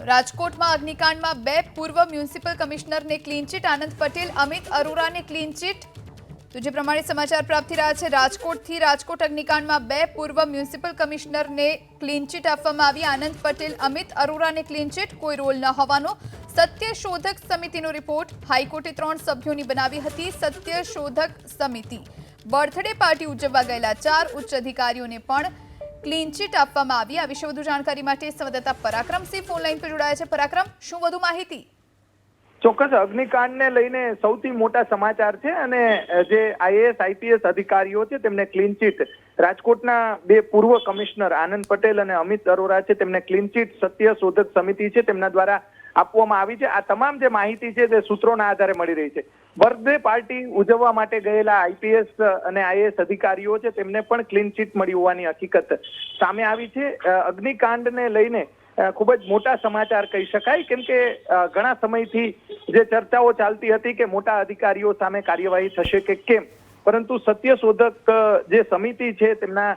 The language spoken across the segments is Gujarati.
રાજકોટમાં અગ્નિકાંડમાં બે પૂર્વ મ્યુનિસિપલ કમિશનરને clean chit, Anand Patel, Amit અરોરાને clean chit. તો જે પ્રમાણે સમાચાર પ્રાપ્ત થઈ રહ્યા છે રાજકોટથી, રાજકોટ અગ્નિકાંડમાં બે પૂર્વ મ્યુનિસિપલ કમિશનરને ક્લીન ચીટ આપવામાં આવી। આનંદ પટેલ, અમિત અરોરાને ક્લીન ચીટ, કોઈ રોલ ન હોવાનો સત્યશોધક સમિતિનો રિપોર્ટ। હાઈકોર્ટે 3 સભ્યોની બનાવી હતી સત્યશોધક સમિતિ। બર્થડે પાર્ટી ઉજવવા ગયેલા 4 ઉચ્ચ અધિકારીઓને પણ ક્લીન ચીટ આપવામાં આવી। આ વિશે વધુ જાણકારી માટે સંવાદદાતા પરાક્રમસિંહ ફોન લાઈન પર જોડાયા છે। પરાક્રમ, શું વધુ માહિતી? ચોક્કસ અગ્નિકાંડને લઈને સૌથી મોટા સમાચાર છે અને જે આઈએએસ આઈપીએસ અધિકારીઓ છે તેમને ક્લીન ચીટ, રાજકોટના બે પૂર્વ કમિશનર આનંદ પટેલ અને અમિત અરોરા છે તેમને ક્લીન ચીટ સત્યશોધક સમિતિ છે તેમના દ્વારા આપવામાં આવી છે। આ તમામ જે માહિતી છે તે સૂત્રોના આધારે મળી રહી છે। બર્થડે પાર્ટી ઉજવવા માટે ગયેલા આઈપીએસ અને આઈએએસ અધિકારીઓ છે તેમને પણ ક્લીન ચીટ મળી હોવાની હકીકત સામે આવી છે। અગ્નિકાંડને લઈને ખૂબ જ મોટા સમાચાર કહી શકાય, કેમ કે ઘણા સમયથી જે ચર્ચાઓ ચાલતી હતી કે મોટા અધિકારીઓ સામે કાર્યવાહી થશે કે કેમ, પરંતુ સત્યશોધક જે સમિતિ છે તેમના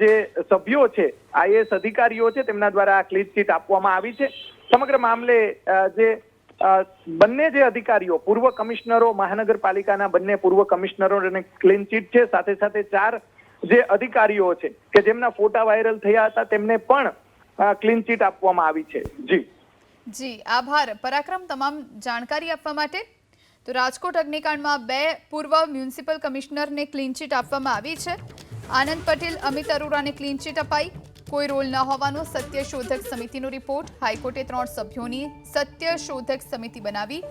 જે સભ્યો છે આઈએએસ અધિકારીઓ છે તેમના દ્વારા ક્લીન ચીટ આપવામાં આવી છે। સમગ્ર મામલે જે બંને જે અધિકારીઓ પૂર્વ કમિશનરો, મહાનગરપાલિકાના બંને પૂર્વ કમિશનરોને ક્લીન ચીટ છે, સાથે સાથે 4 જે અધિકારીઓ છે કે જેમના ફોટા વાયરલ થયા હતા તેમને પણ ક્લીન ચીટ આપવામાં આવી છે। જી આભાર પરાક્રમ તમામ જાણકારી આપવા માટે। તો રાજકોટ અગ્નિકાંડમાં બે પૂર્વ મ્યુનિસિપલ કમિશનરને ક્લીન ચીટ આપવામાં આવી છે। આનંદ પટેલ, અમિત અરોરાને ક્લીન ચીટ અપાઈ, કોઈ રોલ ન હોવાનો સત્યશોધક સમિતિનો રિપોર્ટ। હાઈકોર્ટે 3 સભ્યોની સત્યશોધક સમિતિ બનાવી।